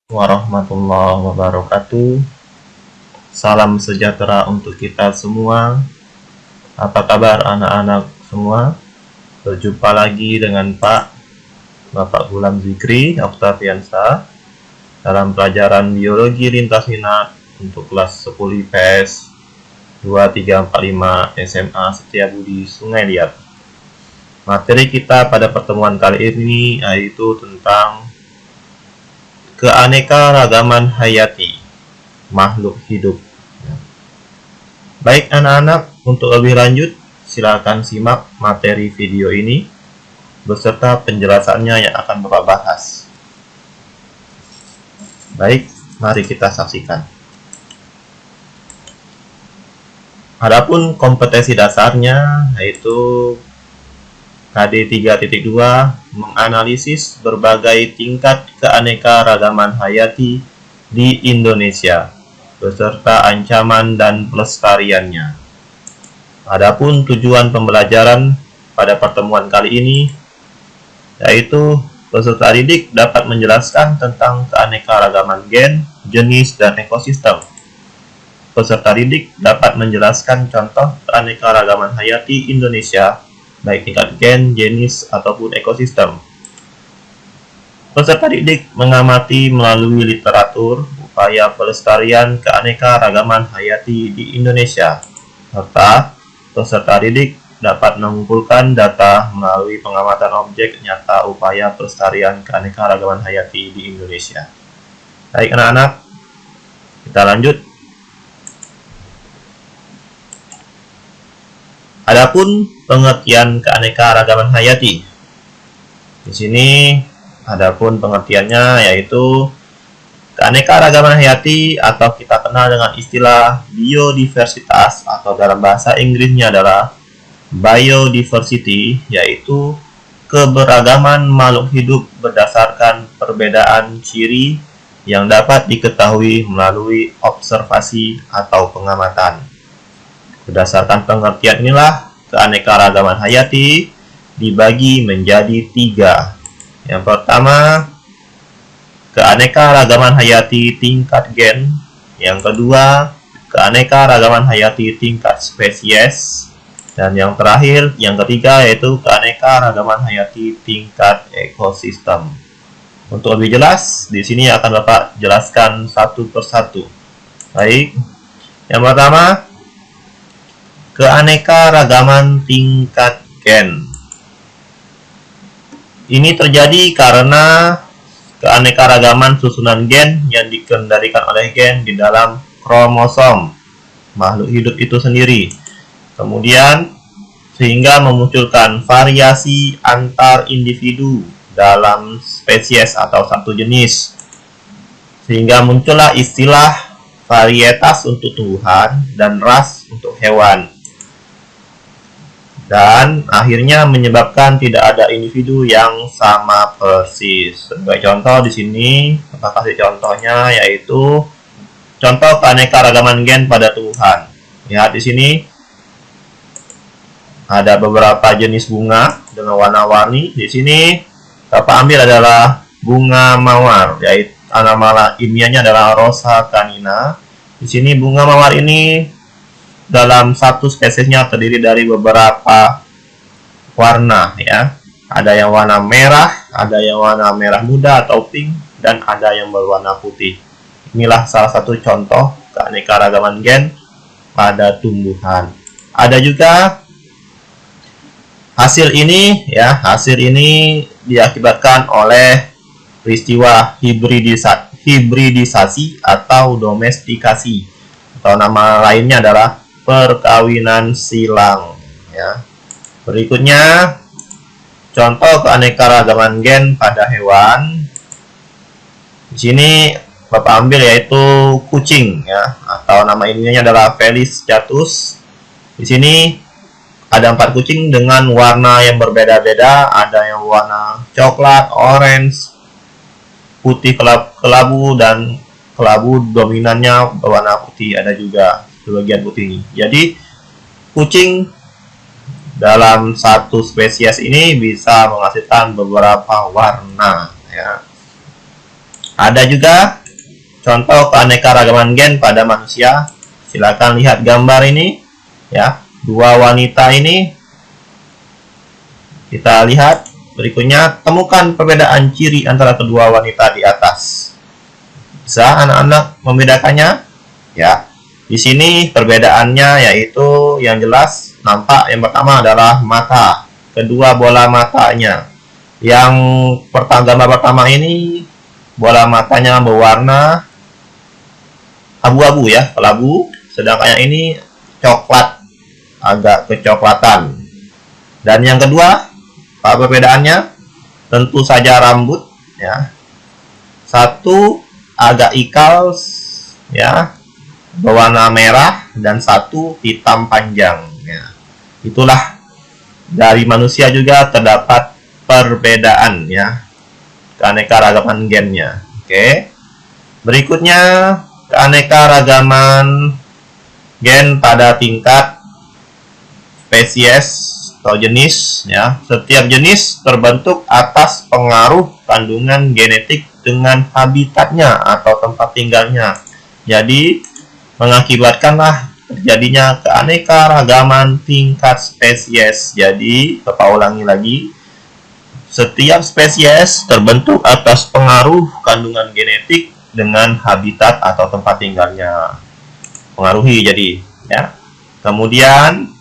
Warahmatullahi wabarakatuh. Salam sejahtera untuk kita semua. Apa kabar anak-anak semua? Berjumpa lagi dengan Bapak Gulam Zikri Oktaviansa dalam pelajaran biologi lintas minat untuk kelas 10 IPS 2345 SMA Setiabudi Sungai Liat. Materi kita pada pertemuan kali ini yaitu tentang keanekaragaman hayati makhluk hidup. Baik anak-anak, untuk lebih lanjut silakan simak materi video ini beserta penjelasannya yang akan Bapak bahas. Baik, mari kita saksikan. Adapun kompetensi dasarnya yaitu KD 3.2 menganalisis berbagai tingkat keanekaragaman hayati di Indonesia beserta ancaman dan pelestariannya. Adapun tujuan pembelajaran pada pertemuan kali ini yaitu peserta didik dapat menjelaskan tentang keanekaragaman gen, jenis, dan ekosistem. Peserta didik dapat menjelaskan contoh keanekaragaman hayati Indonesia baik tingkat gen, jenis, ataupun ekosistem. Peserta didik mengamati melalui literatur upaya pelestarian keanekaragaman hayati di Indonesia, serta peserta didik dapat mengumpulkan data melalui pengamatan objek nyata upaya pelestarian keanekaragaman hayati di Indonesia. Baik anak-anak, kita lanjut. Adapun pengertian keanekaragaman hayati. Di sini adapun pengertiannya yaitu keanekaragaman hayati atau kita kenal dengan istilah biodiversitas atau dalam bahasa Inggrisnya adalah biodiversity, yaitu keberagaman makhluk hidup berdasarkan perbedaan ciri yang dapat diketahui melalui observasi atau pengamatan. Berdasarkan pengertian inilah keanekaragaman hayati dibagi menjadi 3. Yang pertama, keanekaragaman hayati tingkat gen. Yang kedua, keanekaragaman hayati tingkat spesies. Dan yang terakhir, yang ketiga yaitu keanekaragaman hayati tingkat ekosistem. Untuk lebih jelas, di sini akan Bapak jelaskan satu persatu. Baik, yang pertama, keanekaragaman tingkat gen. Ini terjadi karena keanekaragaman susunan gen yang dikendalikan oleh gen di dalam kromosom makhluk hidup itu sendiri. Kemudian, sehingga memunculkan variasi antar individu dalam spesies atau satu jenis. Sehingga muncullah istilah varietas untuk tumbuhan dan ras untuk hewan. Dan akhirnya menyebabkan tidak ada individu yang sama persis. Sebagai contoh di sini, kita kasih contohnya yaitu contoh keanekaragaman gen pada tumbuhan. Lihat di sini ada beberapa jenis bunga dengan warna-warni. Di sini Bapak ambil adalah bunga mawar, yaitu nama ilmiahnya adalah Rosa canina. Di sini bunga mawar ini dalam satu spesiesnya terdiri dari beberapa warna ya. Ada yang warna merah, ada yang warna merah muda atau pink, dan ada yang berwarna putih. Inilah salah satu contoh keanekaragaman gen pada tumbuhan. Ada juga hasil ini diakibatkan oleh peristiwa hibridisasi atau domestikasi, atau nama lainnya adalah perkawinan silang ya. Berikutnya contoh keanekaragaman gen pada hewan. Di sini Bapak ambil yaitu kucing ya, atau nama ilmiahnya adalah Felis catus. Di sini ada 4 kucing dengan warna yang berbeda-beda, ada yang warna coklat, orange, putih kelabu, dan kelabu dominannya berwarna putih, ada juga sebagian putih ini. Jadi kucing dalam satu spesies ini bisa menghasilkan beberapa warna ya. Ada juga contoh keanekaragaman gen pada manusia. Silakan lihat gambar ini ya, dua wanita ini. Kita lihat berikutnya, temukan perbedaan ciri antara kedua wanita di atas. Bisa anak-anak membedakannya? Ya, di sini perbedaannya yaitu yang jelas nampak yang pertama adalah mata, kedua bola matanya. Yang gambar pertama ini bola matanya berwarna abu-abu ya, kelabu, sedangkan yang ini coklat, agak kecoklatan. Dan yang kedua, apa perbedaannya? Tentu saja rambut ya. Satu agak ikal ya, berwarna merah, dan satu hitam panjang ya. Itulah, dari manusia juga terdapat perbedaan ya, keanekaragaman gennya. Oke. Berikutnya, keanekaragaman gen pada tingkat spesies atau jenis ya. Setiap jenis terbentuk atas pengaruh kandungan genetik dengan habitatnya atau tempat tinggalnya. Jadi mengakibatkanlah terjadinya keanekaragaman tingkat spesies. Jadi Bapak ulangi lagi, setiap spesies terbentuk atas pengaruh kandungan genetik dengan habitat atau tempat tinggalnya. Pengaruhi jadi ya. Kemudian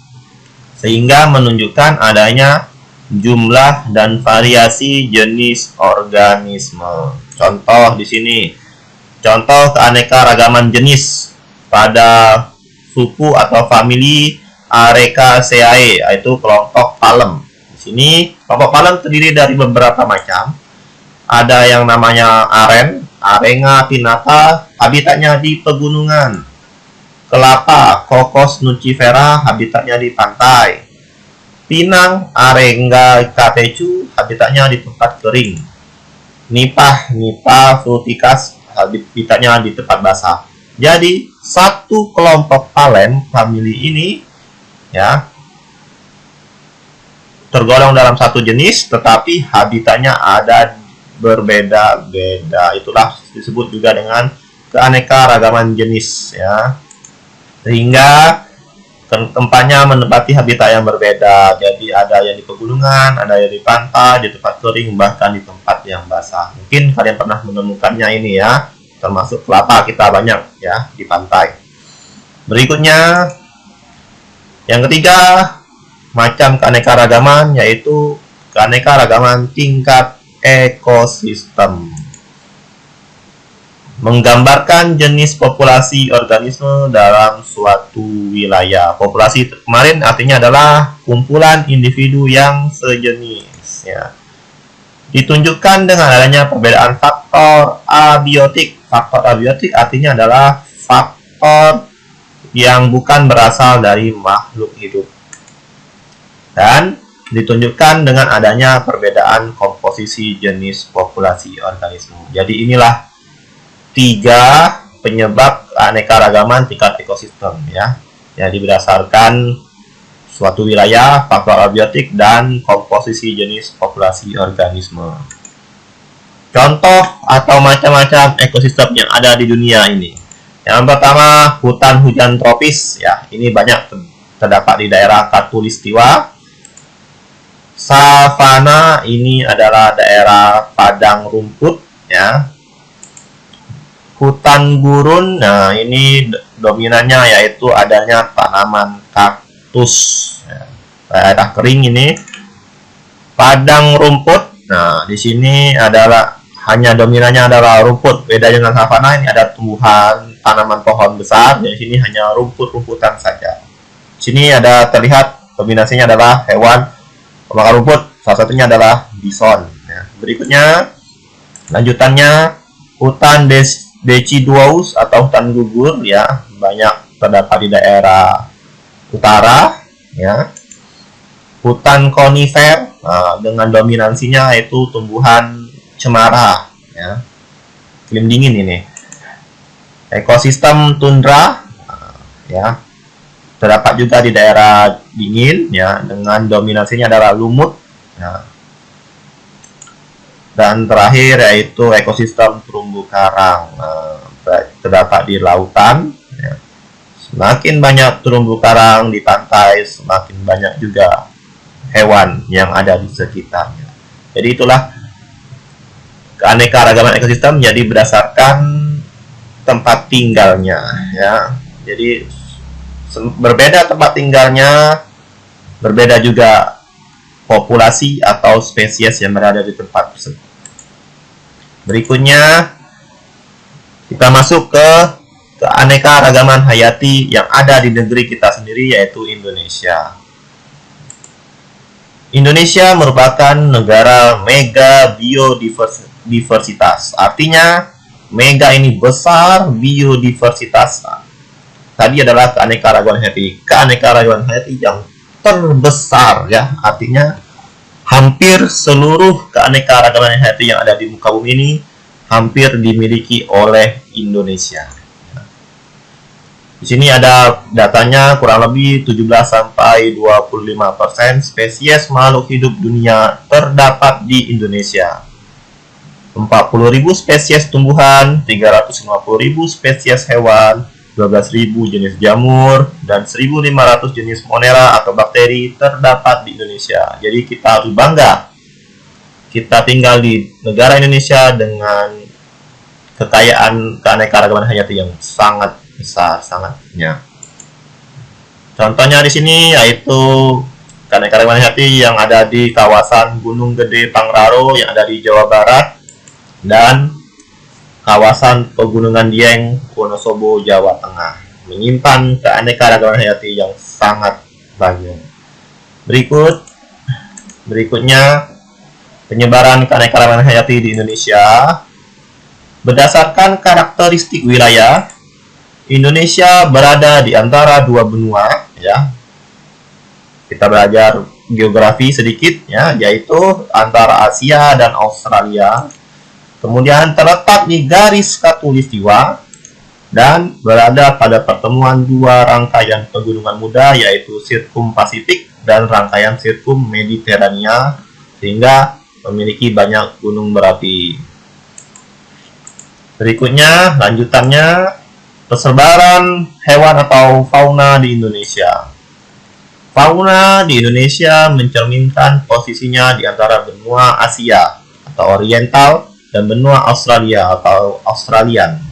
sehingga menunjukkan adanya jumlah dan variasi jenis organisme. Contoh di sini, contoh keanekaragaman jenis pada suku atau famili Arecaceae, yaitu kelompok palem. Di sini kelompok palem terdiri dari beberapa macam. Ada yang namanya aren, Arenga pinnata, habitatnya di pegunungan. Kelapa, Cocos nucifera, habitatnya di pantai. Pinang, Arenga catechu, habitatnya di tempat kering. Nipah, Nipah fruticas, habitatnya di tempat basah. Jadi satu kelompok palen famili ini ya tergolong dalam satu jenis, tetapi habitatnya ada berbeda-beda. Itulah disebut juga dengan keanekaragaman jenis ya. Sehingga tempatnya menempati habitat yang berbeda. Jadi ada yang di pegunungan, ada yang di pantai, di tempat kering, bahkan di tempat yang basah. Mungkin kalian pernah menemukannya ini ya. Termasuk kelapa kita banyak ya di pantai. Berikutnya, yang ketiga, macam keanekaragaman, yaitu keanekaragaman tingkat ekosistem. Menggambarkan jenis populasi organisme dalam suatu wilayah. Populasi kemarin artinya adalah kumpulan individu yang sejenis ya. Ditunjukkan dengan adanya perbedaan faktor abiotik. Faktor abiotik artinya adalah faktor yang bukan berasal dari makhluk hidup. Dan ditunjukkan dengan adanya perbedaan komposisi jenis populasi organisme. Jadi inilah 3 penyebab keanekaragaman tingkat ekosistem ya. Jadi berdasarkan suatu wilayah, faktor abiotik, dan komposisi jenis populasi organisme. Contoh atau macam-macam ekosistem yang ada di dunia ini. Yang pertama, hutan hujan tropis ya. Ini banyak terdapat di daerah Khatulistiwa. Savana ini adalah daerah padang rumput ya. Hutan gurun, nah ini dominannya yaitu adanya tanaman kaktus ya. Daerah kering ini. Padang rumput, nah di sini adalah hanya dominannya adalah rumput. Beda dengan savana, ini ada tumbuhan tanaman pohon besar. Di sini hanya rumput-rumputan saja. Di sini ada terlihat dominasinya adalah hewan pemakan rumput. Salah satunya adalah bison ya. Berikutnya lanjutannya hutan deciduous atau hutan gugur ya, banyak terdapat di daerah utara ya. Hutan konifer dengan dominansinya yaitu tumbuhan cemara ya, iklim dingin ini. Ekosistem tundra ya, terdapat juga di daerah dingin ya, dengan dominasinya adalah lumut ya. Dan terakhir yaitu ekosistem terumbu karang. Terdapat di lautan. Ya. Semakin banyak terumbu karang di pantai, semakin banyak juga hewan yang ada di sekitarnya. Jadi itulah keanekaragaman ekosistem jadi berdasarkan tempat tinggalnya, ya. Jadi berbeda tempat tinggalnya, berbeda juga populasi atau spesies yang berada di tempat tersebut. Berikutnya kita masuk ke keanekaragaman hayati yang ada di negeri kita sendiri, yaitu Indonesia. Indonesia merupakan negara mega biodiversitas. Artinya mega ini besar, biodiversitas tadi adalah keanekaragaman hayati. Keanekaragaman hayati yang terbesar, ya. Artinya hampir seluruh keanekaragaman hayati yang ada di muka bumi ini hampir dimiliki oleh Indonesia. Di sini ada datanya, kurang lebih 17-25% spesies makhluk hidup dunia terdapat di Indonesia. 40.000 spesies tumbuhan, 350.000 spesies hewan, 12.000 jenis jamur, dan 1.500 jenis monera atau bakteri terdapat di Indonesia. Jadi kita harus bangga kita tinggal di negara Indonesia dengan kekayaan keanekaragaman hayati yang sangat besar, sangat banyak. Contohnya di sini yaitu keanekaragaman hayati yang ada di kawasan Gunung Gede Pangrango yang ada di Jawa Barat dan kawasan Pegunungan Dieng Wonosobo, Jawa Tengah, menyimpan keanekaragaman hayati yang sangat banyak. Berikutnya penyebaran keanekaragaman hayati di Indonesia. Berdasarkan karakteristik wilayah, Indonesia berada di antara dua benua, ya. Kita belajar geografi sedikit, ya, yaitu antara Asia dan Australia. Kemudian terletak di garis khatulistiwa dan berada pada pertemuan dua rangkaian pegunungan muda, yaitu Sirkum Pasifik dan rangkaian Sirkum Mediterania, sehingga memiliki banyak gunung berapi. Berikutnya, lanjutannya, persebaran hewan atau fauna di Indonesia. Fauna di Indonesia mencerminkan posisinya di antara benua Asia atau Oriental dan benua Australia atau Australian.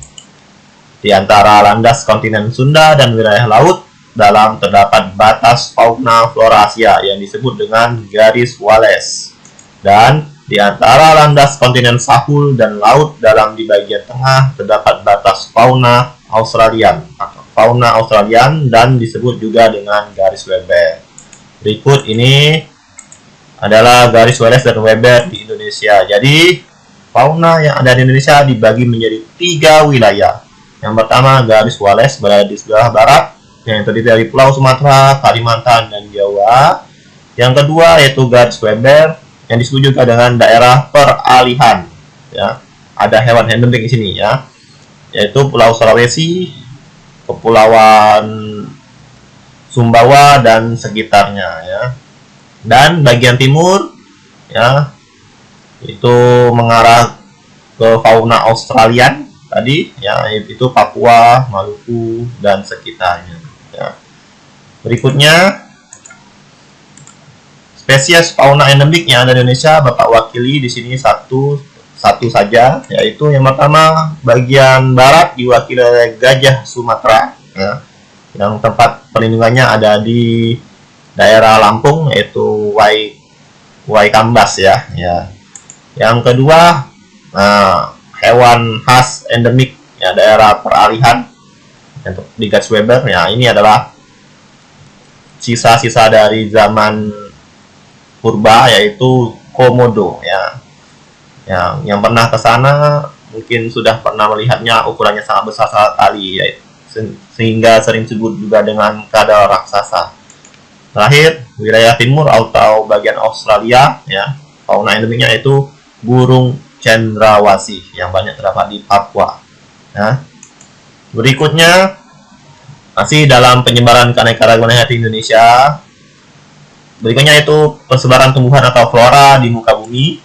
Di antara landas kontinen Sunda dan wilayah laut dalam terdapat batas fauna flora Asia yang disebut dengan garis Wallace. Dan di antara landas kontinen Sahul dan laut dalam di bagian tengah terdapat batas fauna Australian atau fauna Australian dan disebut juga dengan garis Weber. Berikut ini adalah garis Wallace dan Weber di Indonesia. Jadi fauna yang ada di Indonesia dibagi menjadi 3 wilayah. Yang pertama garis Wallace berada di sebelah barat yang terdiri dari Pulau Sumatera, Kalimantan, dan Jawa. Yang kedua yaitu garis Weber yang disebut juga dengan daerah peralihan, ya. Ada hewan endemik di sini, ya, yaitu Pulau Sulawesi, Kepulauan Sumbawa dan sekitarnya, ya. Dan bagian timur, ya, itu mengarah ke fauna Australian tadi, ya, itu Papua, Maluku dan sekitarnya, ya. Berikutnya spesies fauna endemik yang ada di Indonesia Bapak wakili di sini satu saja, yaitu yang pertama bagian barat diwakili oleh gajah Sumatera, ya, yang tempat perlindungannya ada di daerah Lampung yaitu Waikambas, ya. Yang kedua hewan khas endemik, ya, daerah peralihan untuk di garis Weber, ya, ini adalah sisa-sisa dari zaman purba yaitu komodo, ya. Yang pernah ke sana mungkin sudah pernah melihatnya, ukurannya sangat besar sekali, ya, sehingga sering disebut juga dengan kadal raksasa. Terakhir, wilayah timur atau bagian Australia, ya, fauna endemiknya itu burung cendrawasih yang banyak terdapat di Papua, ya. Berikutnya masih dalam penyebaran keanekaragaman hayati Indonesia. Berikutnya itu persebaran tumbuhan atau flora di muka bumi.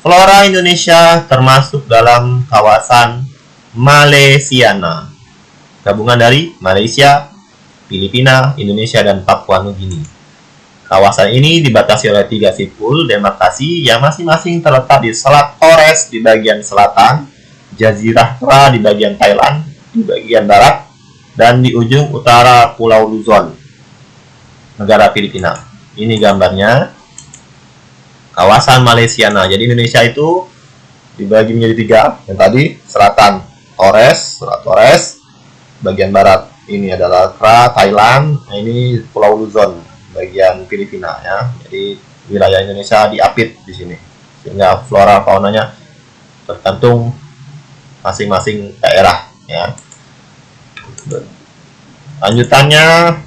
Flora Indonesia termasuk dalam kawasan Malaysiana, gabungan dari Malaysia, Filipina, Indonesia, dan Papua Nugini. Kawasan ini dibatasi oleh 3 simpul demarkasi yang masing-masing terletak di Selat Torres di bagian selatan, Jazirah Kra di bagian Thailand di bagian barat, dan di ujung utara Pulau Luzon, negara Filipina. Ini gambarnya kawasan Malaysiana. Jadi Indonesia itu dibagi menjadi 3. Yang tadi selatan Selat Torres, bagian barat ini adalah Kra Thailand, nah ini Pulau Luzon bagian Filipina ya. Jadi wilayah Indonesia diapit di sini, sehingga flora faunanya tergantung masing-masing daerah ya. Lanjutannya,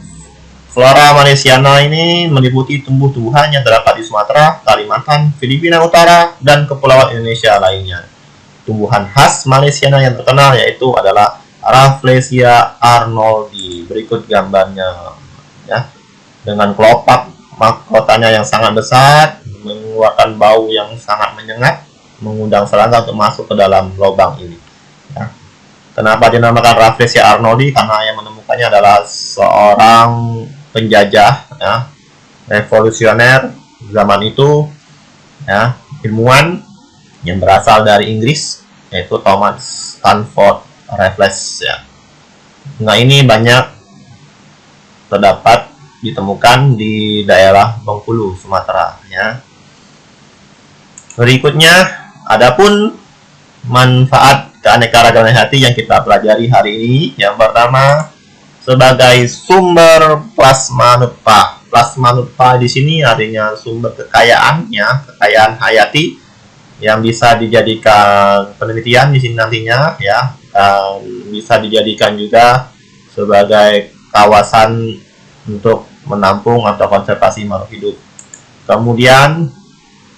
flora Malaysiana ini meliputi tumbuh-tumbuhan yang terdapat di Sumatera, Kalimantan, Filipina Utara, dan kepulauan Indonesia lainnya. Tumbuhan khas Malaysiana yang terkenal yaitu adalah Rafflesia arnoldi. Berikut gambarnya ya. Dengan kelopak mahkotanya yang sangat besar, mengeluarkan bau yang sangat menyengat, mengundang serangga untuk masuk ke dalam lubang ini ya. Kenapa dinamakan Rafflesia arnoldi? Karena yang menemukannya adalah seorang penjajah ya, revolusioner zaman itu ya, ilmuwan yang berasal dari Inggris, yaitu Thomas Stanford Raffles ya. Nah, ini banyak terdapat ditemukan di daerah Bengkulu, Sumatera ya. Berikutnya, adapun manfaat keanekaragaman hayati yang kita pelajari hari ini. Yang pertama, sebagai sumber plasma nutfah. Plasma nutfah di sini artinya sumber kekayaan ya, kekayaan hayati yang bisa dijadikan penelitian di sini nantinya ya, dan bisa dijadikan juga sebagai kawasan untuk menampung atau konservasi makhluk hidup. Kemudian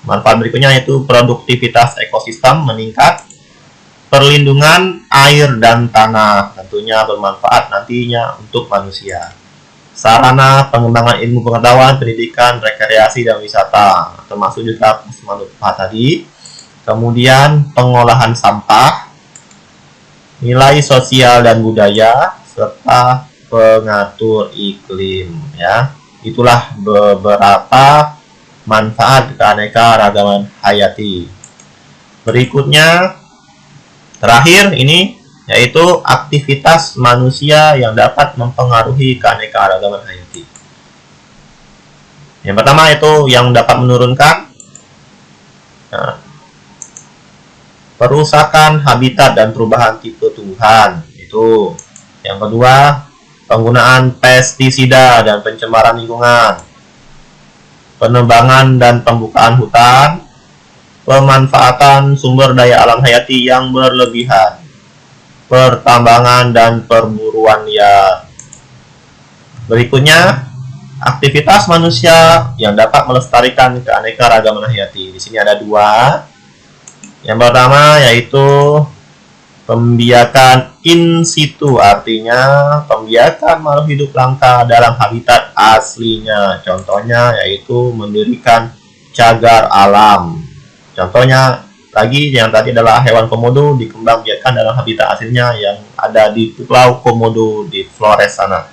manfaat berikutnya yaitu produktivitas ekosistem meningkat, perlindungan air dan tanah tentunya bermanfaat nantinya untuk manusia. Sarana pengembangan ilmu pengetahuan, pendidikan, rekreasi, dan wisata, termasuk juga plasma nutfah tadi. Kemudian pengolahan sampah, nilai sosial dan budaya, serta pengatur iklim ya. Itulah beberapa manfaat keanekaragaman hayati. Berikutnya terakhir ini yaitu aktivitas manusia yang dapat mempengaruhi keanekaragaman hayati. Yang pertama itu yang dapat menurunkan perusakan habitat dan perubahan tipe tumbuhan. Itu. Yang kedua, penggunaan pestisida dan pencemaran lingkungan, penebangan dan pembukaan hutan, pemanfaatan sumber daya alam hayati yang berlebihan, pertambangan dan perburuan liar. Berikutnya, aktivitas manusia yang dapat melestarikan keanekaragaman hayati. Di sini ada 2. Yang pertama yaitu pembiakan in situ, artinya pembiakan makhluk hidup langka dalam habitat aslinya. Contohnya yaitu mendirikan cagar alam. Contohnya lagi yang tadi adalah hewan komodo dikembangbiakkan dalam habitat aslinya yang ada di Pulau Komodo di Flores sana.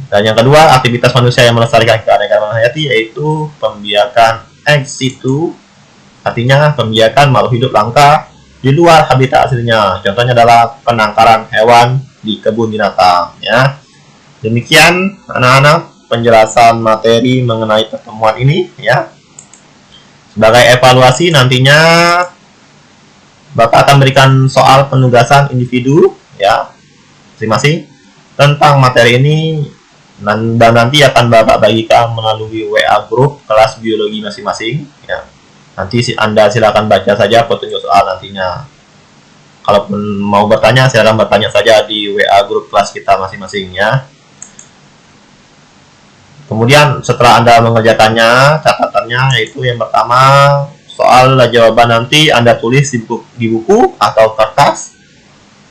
Dan yang kedua, aktivitas manusia yang melestarikan keanekaragaman hayati yaitu pembiakan ex situ, artinya pembiakan makhluk hidup langka di luar habitat aslinya. Contohnya adalah penangkaran hewan di kebun binatang ya. Demikian anak-anak penjelasan materi mengenai pertemuan ini ya. Sebagai evaluasi nantinya Bapak akan berikan soal penugasan individu ya masing-masing tentang materi ini, dan nanti akan Bapak bagikan melalui WA grup kelas biologi masing-masing ya. Nanti Anda silakan baca saja petunjuk soal nantinya. Kalaupun mau bertanya, silakan bertanya saja di WA grup kelas kita masing-masing ya. Kemudian setelah Anda mengerjakannya, catatannya yaitu yang pertama, soal jawaban nanti Anda tulis di buku atau kertas.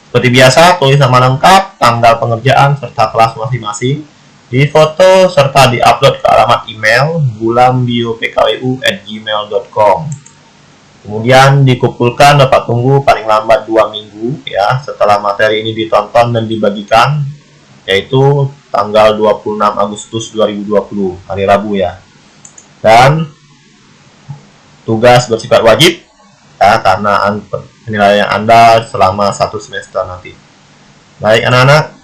Seperti biasa, tulis nama lengkap, tanggal pengerjaan, serta kelas masing-masing. Difoto serta diupload ke alamat email gulambiopkwu@gmail.com. Kemudian dikumpulkan, Bapak tunggu paling lambat 2 minggu ya setelah materi ini ditonton dan dibagikan, yaitu tanggal 26 Agustus 2020, hari Rabu ya. Dan tugas bersifat wajib ya, karena penilaian Anda selama 1 semester nanti. Baik anak-anak,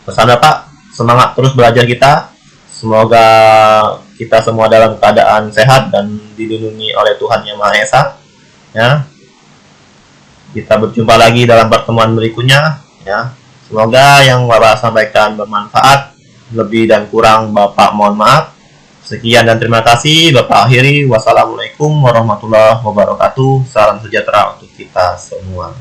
pesan Bapak, semangat terus belajar kita. Semoga kita semua dalam keadaan sehat dan dilindungi oleh Tuhan Yang Maha Esa. Ya. Kita berjumpa lagi dalam pertemuan berikutnya. Ya. Semoga yang Bapak sampaikan bermanfaat. Lebih dan kurang Bapak mohon maaf. Sekian dan terima kasih. Bapak akhiri. Wassalamualaikum warahmatullahi wabarakatuh. Salam sejahtera untuk kita semua.